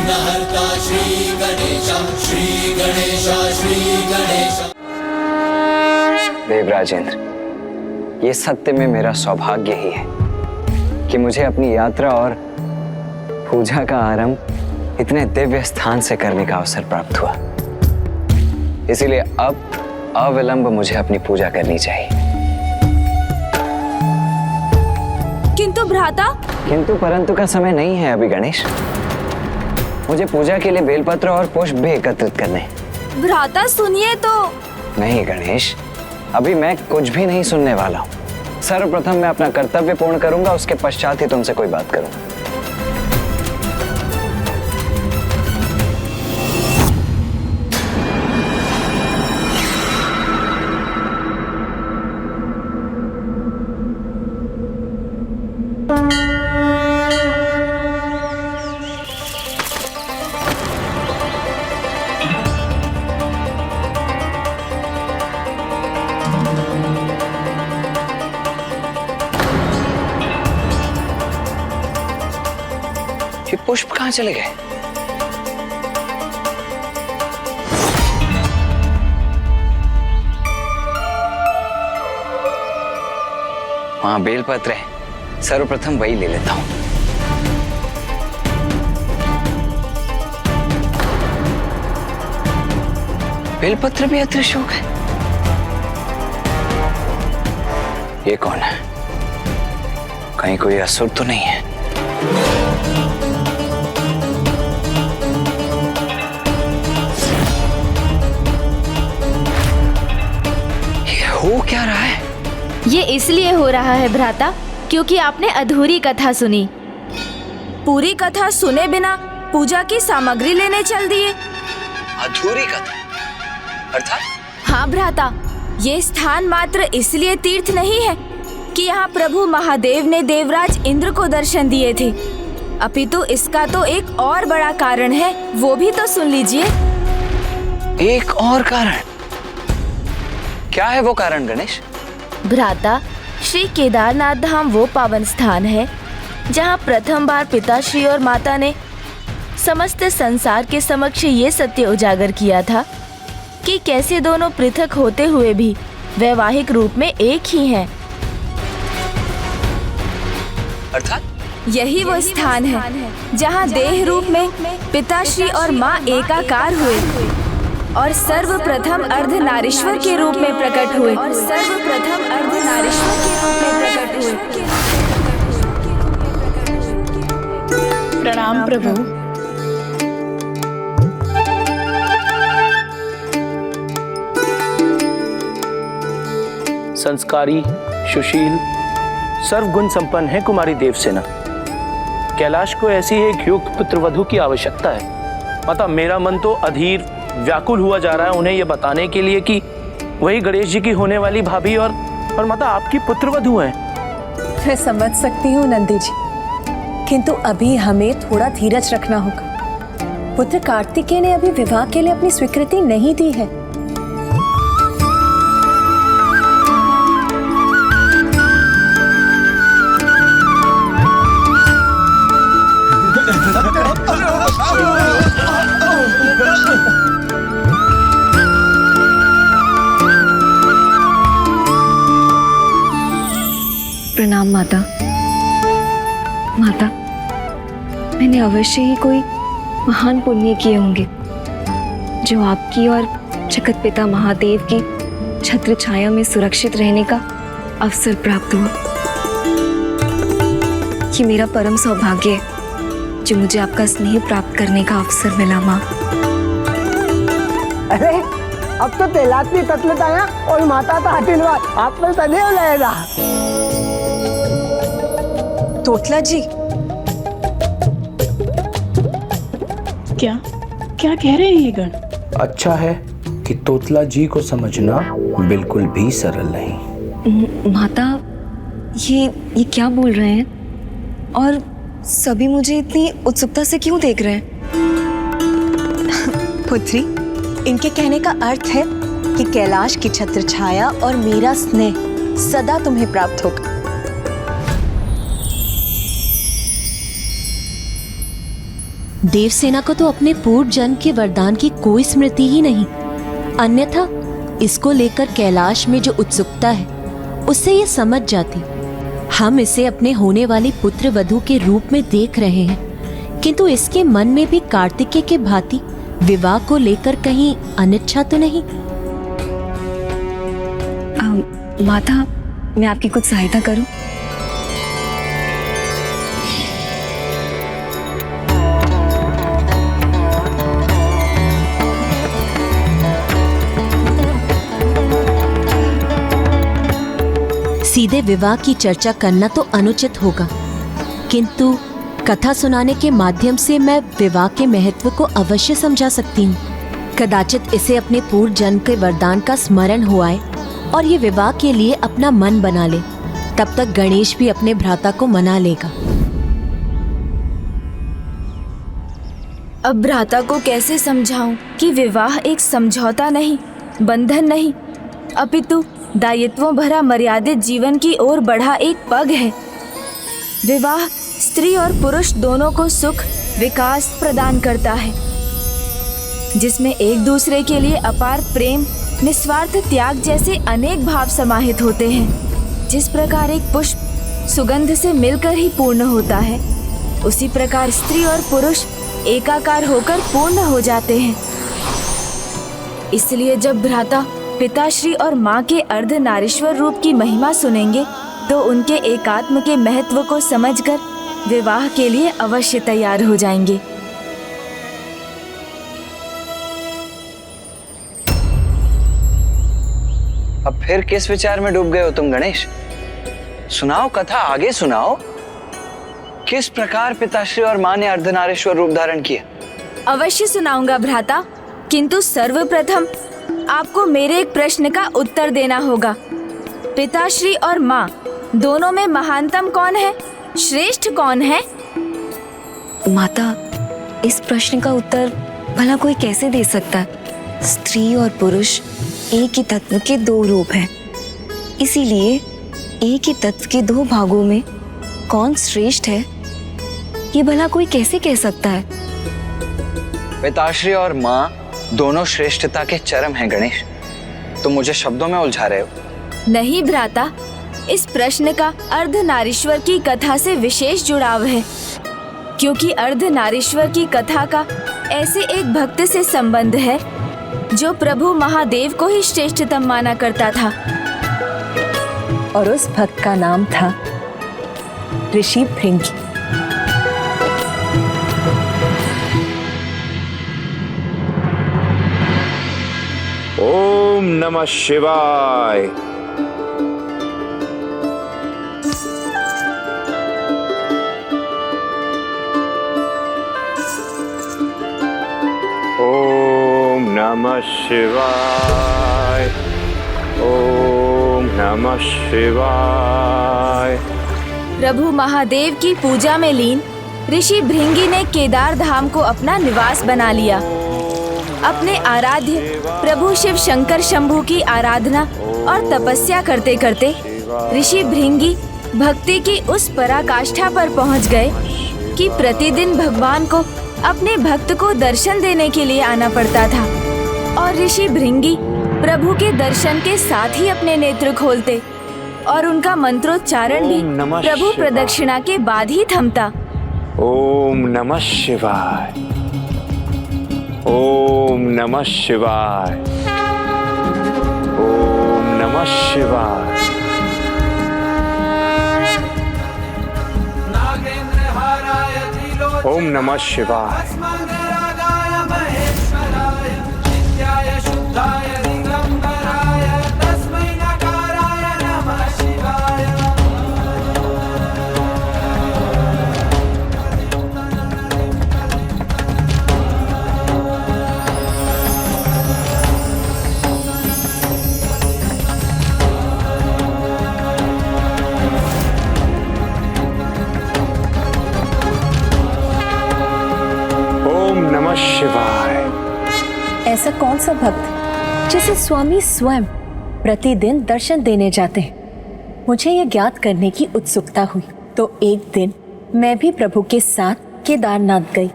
विघ्नहर्ता श्री गणेश, श्री गणेश, श्री गणेश। देवराजेंद्र, ये सत्य में मेरा सौभाग्य ही है कि मुझे अपनी यात्रा और पूजा का आरंभ इतने दिव्य स्थान से करने का अवसर प्राप्त हुआ। इसीलिए अब अविलंब मुझे अपनी पूजा करनी चाहिए। किंतु भ्राता, किंतु परंतु का समय नहीं है अभी गणेश। मुझे पूजा के लिए बेलपत्र और पुष्प भी एकत्रित करने हैं। भ्राता सुनिए तो। नहीं गणेश, अभी मैं कुछ भी नहीं सुनने वाला हूँ। सर्वप्रथम मैं अपना कर्तव्य पूर्ण करूंगा, उसके पश्चात ही तुमसे कोई बात करूंगा। ये पुष्प कहाँ चले गए? वहां बेलपत्र है, सर्वप्रथम वही ले लेता हूं। बेलपत्र भी अदृश्य हो गए। ये कौन है? कहीं कोई असुर तो नहीं है? हो क्या रहा है? ये इसलिए हो रहा है भ्राता क्योंकि आपने अधूरी कथा सुनी। पूरी कथा सुने बिना पूजा की सामग्री लेने चल दिए। अधूरी कथा अर्थात? हाँ भ्राता, ये स्थान मात्र इसलिए तीर्थ नहीं है कि यहाँ प्रभु महादेव ने देवराज इंद्र को दर्शन दिए थे, अपितु इसका तो एक और बड़ा कारण है, वो भी तो सुन लीजिए। एक और कारण? क्या है वो कारण गणेश? भ्राता, श्री केदारनाथ धाम वो पावन स्थान है जहाँ प्रथम बार पिताश्री और माता ने समस्त संसार के समक्ष ये सत्य उजागर किया था कि कैसे दोनों पृथक होते हुए भी वैवाहिक रूप में एक ही हैं। अर्थात? यही वो स्थान है जहाँ देह रूप में पिताश्री और माँ एकाकार हुए और सर्वप्रथम अर्धनारीश्वर के रूप में प्रकट हुए। प्रणाम प्रभु। संस्कारी, सुशील, सर्वगुण संपन्न है कुमारी देवसेना। कैलाश को ऐसी एक युक्त पुत्रवधू की आवश्यकता है। माता, मेरा मन तो अधीर व्याकुल हुआ जा रहा है उन्हें यह बताने के लिए कि वही गणेश जी की होने वाली भाभी और माता आपकी पुत्रवधू हैं। मैं समझ सकती हूँ नंदी जी, किंतु अभी हमें थोड़ा धीरज रखना होगा। पुत्र कार्तिकेय ने अभी विवाह के लिए अपनी स्वीकृति नहीं दी है। प्रणाम माता। माता, मैंने अवश्य ही कोई महान पुण्य किए होंगे जो आपकी और जगत पिता महादेव की छत्र छाया में सुरक्षित रहने का अवसर प्राप्त हुआ। ये मेरा परम सौभाग्य है जो मुझे आपका स्नेह प्राप्त करने का अवसर मिला माँ। अरे अब तो तेलात्मी तत्लत आया और माता का आशीर्वाद आप पर सदैव रहेगा। तोतला जी, क्या क्या कह रहे हैं ये गण? अच्छा है कि तोतला जी को समझना बिल्कुल भी सरल नहीं। माता, ये क्या बोल रहे हैं और सभी मुझे इतनी उत्सुकता से क्यों देख रहे हैं? पुत्री, इनके कहने का अर्थ है कि कैलाश की छत्र छाया और मेरा स्नेह सदा तुम्हें प्राप्त होगा। देवसेना को तो अपने पूर्व जन्म के वरदान की कोई स्मृति ही नहीं, अन्यथा इसको लेकर कैलाश में जो उत्सुकता है उससे ये समझ जाती। हम इसे अपने होने वाली पुत्र वधू के रूप में देख रहे हैं, किंतु इसके मन में भी कार्तिकेय के भांति विवाह को लेकर कहीं अनिच्छा तो नहीं? माता, मैं आपकी कुछ सहायता करूं? सीधे विवाह की चर्चा करना तो अनुचित होगा, किंतु कथा सुनाने के माध्यम से मैं विवाह के महत्व को अवश्य समझा सकती हूँ। कदाचित इसे अपने पूर्व जन्म के वरदान का स्मरण हो आए और ये विवाह के लिए अपना मन बना ले। तब तक गणेश भी अपने भ्राता को मना लेगा। अब भ्राता को कैसे समझाऊं कि विवाह एक समझौता नहीं, बंधन नहीं, अपितु दायित्वों भरा मर्यादित जीवन की ओर बढ़ा एक पग है। विवाह स्त्री और पुरुष दोनों को सुख विकास प्रदान करता है, जिसमें एक दूसरे के लिए अपार प्रेम, निस्वार्थ त्याग जैसे अनेक भाव समाहित होते हैं। जिस प्रकार एक पुष्प सुगंध से मिलकर ही पूर्ण होता है, उसी प्रकार स्त्री और पुरुष एकाकार होकर पूर्ण हो जाते हैं। इसलिए जब भ्राता पिताश्री और माँ के अर्धनारीश्वर रूप की महिमा सुनेंगे तो उनके एकात्म के महत्व को समझकर विवाह के लिए अवश्य तैयार हो जाएंगे। अब फिर किस विचार में डूब गए हो तुम गणेश? सुनाओ कथा, आगे सुनाओ। किस प्रकार पिताश्री और माँ ने अर्धनारीश्वर रूप धारण किया? अवश्य सुनाऊंगा भ्राता, किंतु सर्वप्रथम आपको मेरे एक प्रश्न का उत्तर देना होगा। पिताश्री और माँ दोनों में महानतम कौन है, श्रेष्ठ कौन है? माता, इस प्रश्न का उत्तर भला कोई कैसे दे सकता है? स्त्री और पुरुष एक ही तत्व के दो रूप हैं। इसीलिए एक ही तत्व के दो भागों में कौन श्रेष्ठ है, ये भला कोई कैसे कह सकता है? पिताश्री और माँ दोनों श्रेष्ठता के चरम हैं गणेश। तुम मुझे शब्दों में उलझा रहे हो। नहीं भ्राता, इस प्रश्न का अर्धनारीश्वर की कथा से विशेष जुड़ाव है, क्योंकि अर्धनारीश्वर की कथा का ऐसे एक भक्त से संबंध है जो प्रभु महादेव को ही श्रेष्ठतम माना करता था। और उस भक्त का नाम था ऋषि भृंगी। ओम नमः शिवाय। ओम नमः शिवाय। ओम नमः शिवाय। प्रभु महादेव की पूजा में लीन ऋषि भृंगी ने केदार धाम को अपना निवास बना लिया। अपने आराध्य प्रभु शिव शंकर शंभू की आराधना और तपस्या करते करते ऋषि भृंगी भक्ति की उस पराकाष्ठा पर पहुंच गए कि प्रतिदिन भगवान को अपने भक्त को दर्शन देने के लिए आना पड़ता था। और ऋषि भृंगी प्रभु के दर्शन के साथ ही अपने नेत्र खोलते और उनका मंत्रोच्चारण भी प्रभु प्रदक्षिणा के बाद ही थमता। ओम नमः शिवाय। ओम नमः शिवाय। ओम नमः शिवाय। ओम नमः शिवाय। नमः शिवाय। ऐसा कौन सा भक्त जिसे स्वामी स्वयं प्रतिदिन दर्शन देने जाते हैं? मुझे यह ज्ञात करने की उत्सुकता हुई, तो एक दिन मैं भी प्रभु के साथ केदारनाथ गई।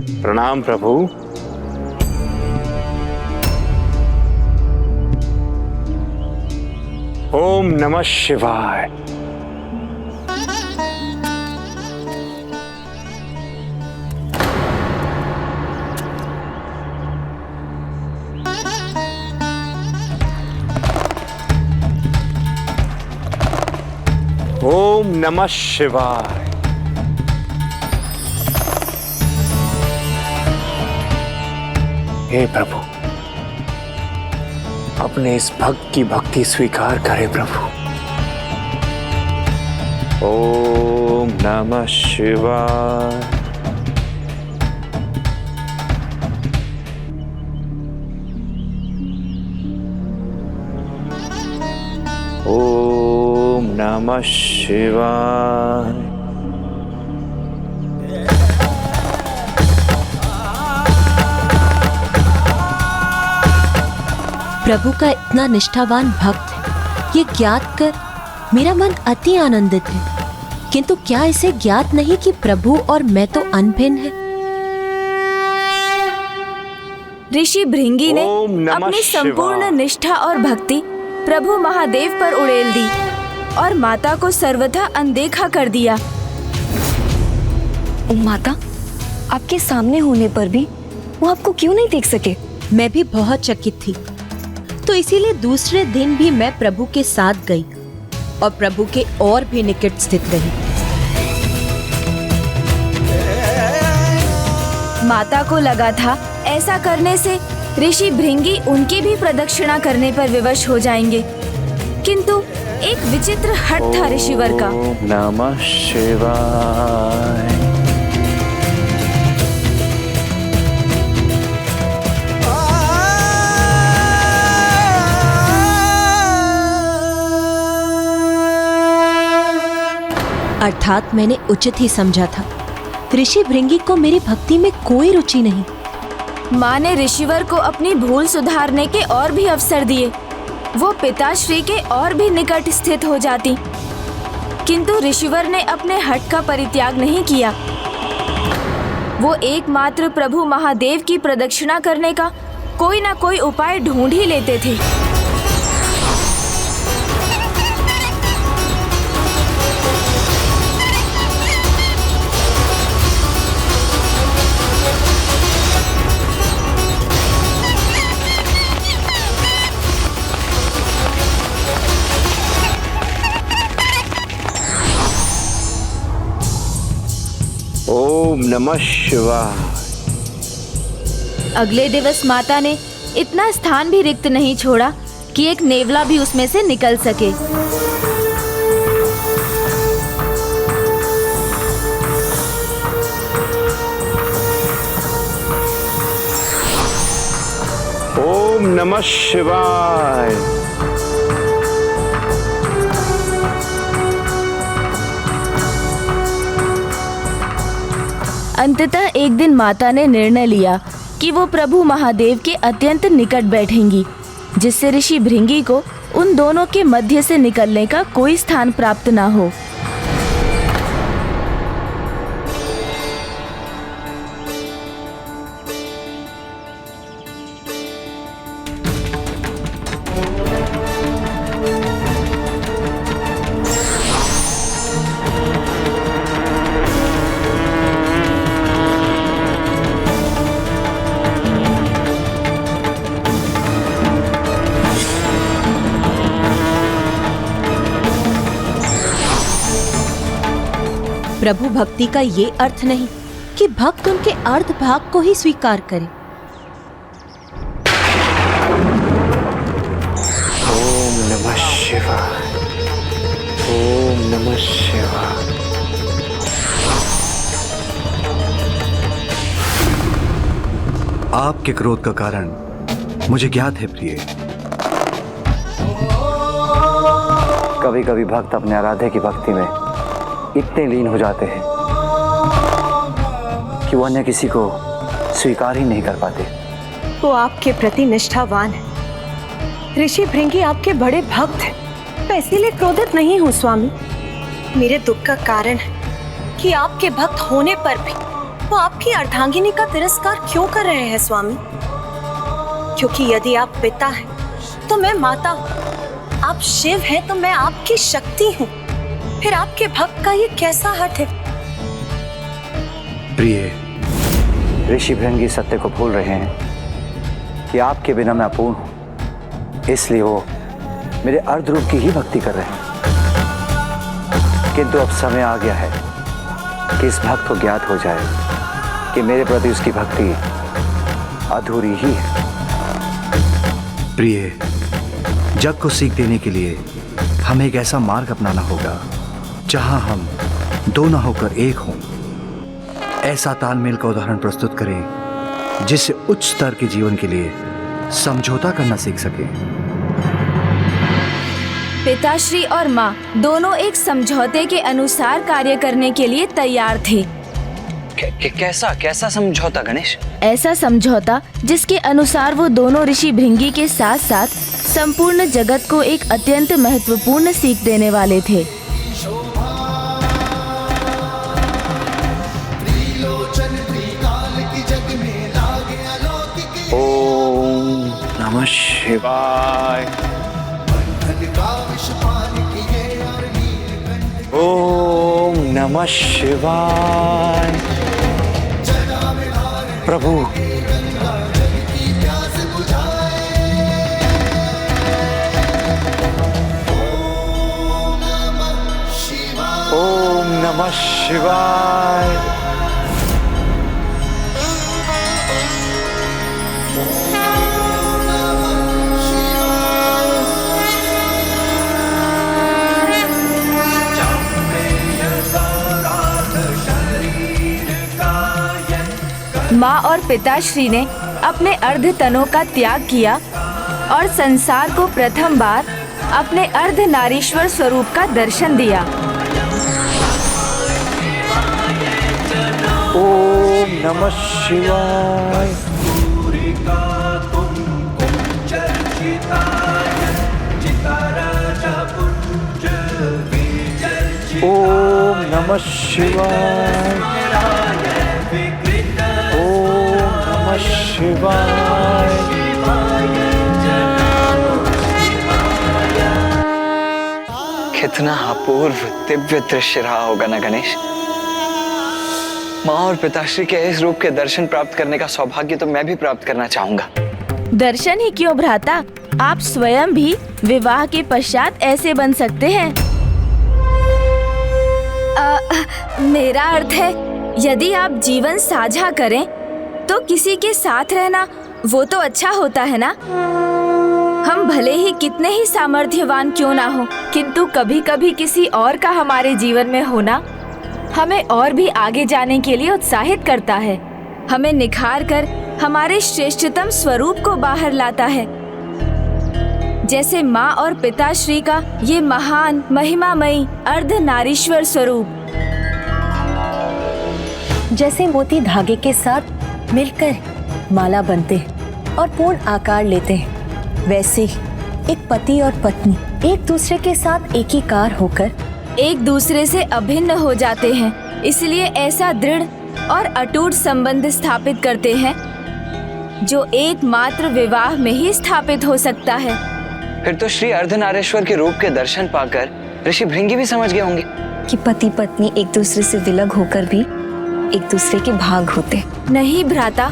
प्रणाम प्रभु। ओम नमः शिवाय। ओम नमः शिवाय। हे प्रभु, अपने इस भक्त की भक्ति स्वीकार करें प्रभु। ओम नमः शिवाय। ओम नमः शिवाय। प्रभु का इतना निष्ठावान भक्त है, ये ज्ञात कर मेरा मन अति आनंदित है। किंतु क्या इसे ज्ञात नहीं कि प्रभु और मैं तो अनभिन्न है। ऋषि भृंगी ने ओम नमः अपनी संपूर्ण शिवाय। निष्ठा और भक्ति प्रभु महादेव पर उड़ेल दी और माता को सर्वथा अनदेखा कर दिया। माता, आपके सामने होने पर भी वो आपको क्यों नहीं देख सके? मैं भी बहुत चकित थी, तो इसीलिए दूसरे दिन भी मैं प्रभु के साथ गई और प्रभु के और भी निकट स्थित रही। माता को लगा था ऐसा करने से ऋषि भृंगी उनकी भी प्रदक्षिणा करने पर विवश हो जाएंगे, किंतु एक विचित्र हठ था ऋषिवर का। ओम नमः शिवाय। अर्थात मैंने उचित ही समझा था। ऋषि भृंगी को मेरी भक्ति में कोई रुचि नहीं। माँ ने ऋषिवर को अपनी भूल सुधारने के और भी अवसर दिए, वो पिताश्री के और भी निकट स्थित हो जाती, किंतु ऋषिवर ने अपने हठ का परित्याग नहीं किया। वो एकमात्र प्रभु महादेव की प्रदक्षिणा करने का कोई ना कोई उपाय ढूंढ ही लेते थे। ओम नमः शिवाय। अगले दिवस माता ने इतना स्थान भी रिक्त नहीं छोड़ा कि एक नेवला भी उसमें से निकल सके। ओम नमः शिवाय। अंततः एक दिन माता ने निर्णय लिया कि वो प्रभु महादेव के अत्यंत निकट बैठेंगी, जिससे ऋषि भृंगी को उन दोनों के मध्य से निकलने का कोई स्थान प्राप्त ना हो। प्रभु भक्ति का ये अर्थ नहीं कि भक्त उनके अर्ध भाग को ही स्वीकार करे। ओम नमः शिवाय। ओम नमः शिवाय। आपके क्रोध का कारण मुझे ज्ञात है प्रिय। कभी कभी भक्त अपने आराध्य की भक्ति में इतने लीन हो जाते हैं कि वो अन्य किसी को स्वीकार ही नहीं कर पाते। वो आपके प्रति निष्ठावान है। ऋषि भृंगी आपके बड़े भक्त हैं। मैं इसीलिए क्रोधित नहीं हूँ स्वामी। मेरे दुख का कारण है कि आपके भक्त होने पर भी वो आपकी अर्धांगिनी का तिरस्कार क्यों कर रहे हैं स्वामी? क्योंकि यदि आप पिता हैं तो मैं माता हूँ, आप शिव हैं तो मैं आपकी शक्ति हूँ। फिर आपके भक्त का ये कैसा हट है? प्रिय, ऋषि भृंगी सत्य को भूल रहे हैं कि आपके बिना मैं अपूर्ण हूं, इसलिए वो मेरे अर्ध रूप की ही भक्ति कर रहे हैं। किंतु अब समय आ गया है कि इस भक्त को ज्ञात हो जाए कि मेरे प्रति उसकी भक्ति अधूरी ही है। प्रिय, जग को सीख देने के लिए हमें एक ऐसा मार्ग अपनाना होगा जहां हम दोनों होकर एक हों। ऐसा तालमेल का उदाहरण प्रस्तुत करें जिससे उच्च स्तर के जीवन के लिए समझौता करना सीख सके। पिताश्री और माँ दोनों एक समझौते के अनुसार कार्य करने के लिए तैयार थे। कैसा समझौता गणेश? ऐसा समझौता जिसके अनुसार वो दोनों ऋषि भृंगी के साथ साथ संपूर्ण जगत को एक अत्यंत महत्वपूर्ण सीख देने वाले थे। ओम नमः शिवाय। ओम नमः शिवाय। प्रभु, ओम नमः शिवाय। माँ और पिताश्री ने अपने अर्ध तनों का त्याग किया और संसार को प्रथम बार अपने अर्ध नारीश्वर स्वरूप का दर्शन दिया। ओम नमः शिवाय। ओम नमः शिवाय। ओम नमः शिवाय। कितना अपूर्व दिव्य दृश्य रहा होगा ना गणेश। माँ और पिताश्री के इस रूप के दर्शन प्राप्त करने का सौभाग्य तो मैं भी प्राप्त करना चाहूंगा। दर्शन ही क्यों भ्राता, आप स्वयं भी विवाह के पश्चात ऐसे बन सकते हैं। मेरा अर्थ है, यदि आप जीवन साझा करें तो किसी के साथ रहना वो तो अच्छा होता है ना। हम भले ही कितने ही सामर्थ्यवान क्यों ना हो, किंतु कभी कभी किसी और का हमारे जीवन में होना हमें और भी आगे जाने के लिए उत्साहित करता है, हमें निखार कर हमारे श्रेष्ठतम स्वरूप को बाहर लाता है। जैसे माँ और पिताश्री का ये महान महिमामयी अर्ध नारीश्वर स्वरूप। जैसे मोती धागे के साथ मिलकर माला बनते हैं और पूर्ण आकार लेते हैं, वैसे ही एक पति और पत्नी एक दूसरे के साथ एकीकार होकर एक दूसरे से अभिन्न हो जाते हैं। इसलिए ऐसा दृढ़ और अटूट संबंध स्थापित करते हैं जो एकमात्र विवाह में ही स्थापित हो सकता है। फिर तो श्री अर्धनारीश्वर के रूप के दर्शन पाकर ऋषि भृंगी भी समझ गए होंगे कि पति पत्नी एक दूसरे से विलग होकर भी एक दूसरे के भाग होते। नहीं भ्राता,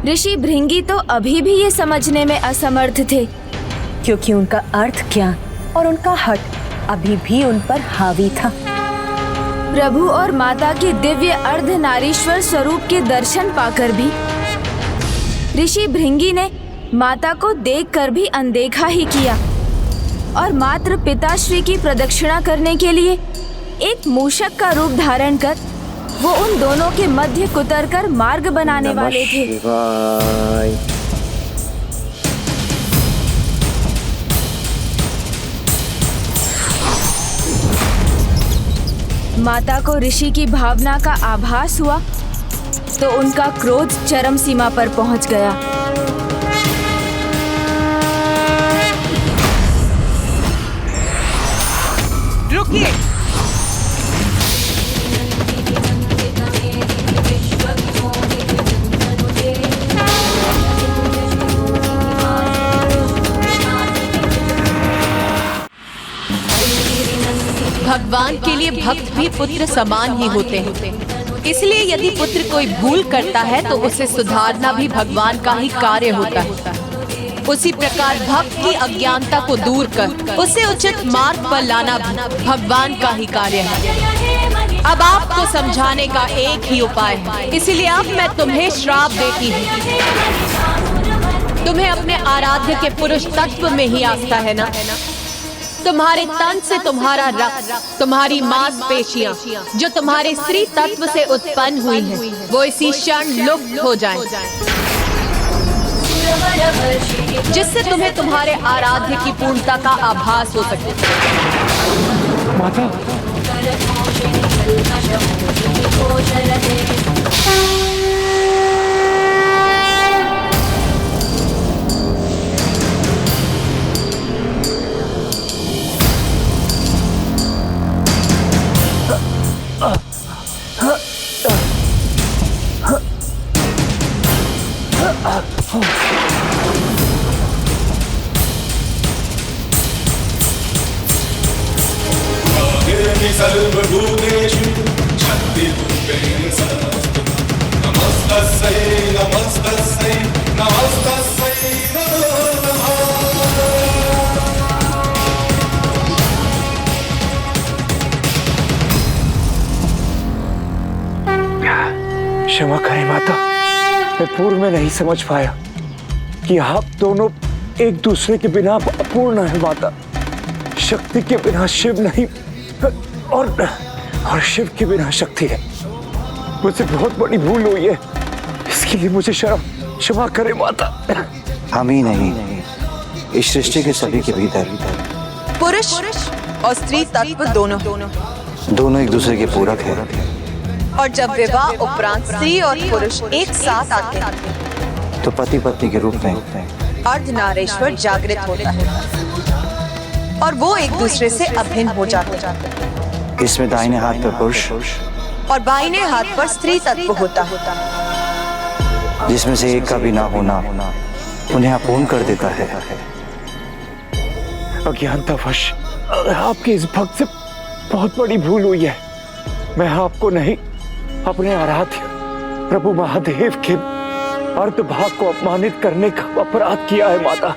ऋषि भृंगी तो अभी भी ये समझने में असमर्थ थे, क्योंकि उनका अर्थ ज्ञान और उनका हट अभी भी उन पर हावी था। प्रभु और माता के दिव्य अर्ध नारीश्वर स्वरूप के दर्शन पाकर भी ऋषि भृंगी ने माता को देखकर भी अनदेखा ही किया और मात्र पिताश्री की प्रदक्षिणा करने के लिए एक मूषक का रूप धारण कर वो उन दोनों के मध्य कुतरकर मार्ग बनाने वाले थे। माता को ऋषि की भावना का आभास हुआ तो उनका क्रोध चरम सीमा पर पहुंच गया। रुकिए। भगवान के लिए भक्त भी पुत्र समान ही होते हैं। इसलिए यदि पुत्र कोई भूल करता है तो उसे सुधारना भी भगवान का ही कार्य होता है। उसी प्रकार भक्त की अज्ञानता को दूर कर उसे उचित मार्ग पर लाना भी भगवान का ही कार्य है। अब आपको समझाने का एक ही उपाय है, इसीलिए अब मैं तुम्हें श्राप देती हूँ। तुम्हें अपने आराध्य के पुरुष तत्व में ही आस्था है ना? तुम्हारे तन से तुम्हारा रक्त, तुम्हारी मांसपेशियां जो तुम्हारे स्त्री तत्व से उत्पन्न हुई हैं, वो इसी क्षण लुप्त हो जाएं, जिससे तुम्हें तुम्हारे आराध्य की पूर्णता का आभास हो सके। माता, सर्वभूतेषु शक्तिरूपेण संस्थिता नमस्तस्यै नमस्तस्यै नमस्तस्यै नमो नमः। क्षमा करें माता, मैं पूर्व में नहीं समझ पाया कि आप दोनों एक दूसरे के बिना अपूर्ण है माता। शक्ति के बिना शिव नहीं और शिव के बिना शक्ति है। मुझसे बहुत बड़ी भूल हुई है, इसके लिए मुझे क्षमा करें माता। हम ही नहीं, इस सृष्टि के सभी के भीतर पुरुष और स्त्री तत्व दोनों एक दूसरे के पूरक है। और जब विवाह उपरांत स्त्री और पुरुष एक साथ आते हैं तो पति पत्नी के रूप में अर्धनारीश्वर जागृत होता है और वो एक दूसरे से अभिन्न हो जाते हैं। इसमें दाहिने हाथ पर पुरुष और बाईने हाथ पर स्त्री तत्व होता है, जिसमें से एक का भी ना होना उन्हें अपूर्ण कर देता है। अज्ञानतावश आपके इस भक्त से बहुत बड़ी भूल हुई है। मैं आपको नहीं, अपने आराध्य प्रभु महादेव के अर्धभाग को अपमानित करने का अपराध किया है माता।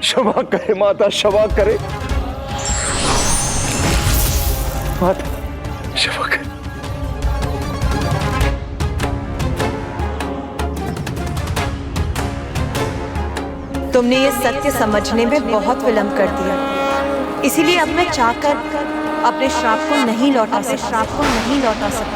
क्षमा करे माता, क्षमा करे माता, क्षमा करे। तुमने ये सत्य समझने में बहुत विलंब कर दिया, इसीलिए अब मैं चाहकर अपने श्राप को नहीं लौटा सकता।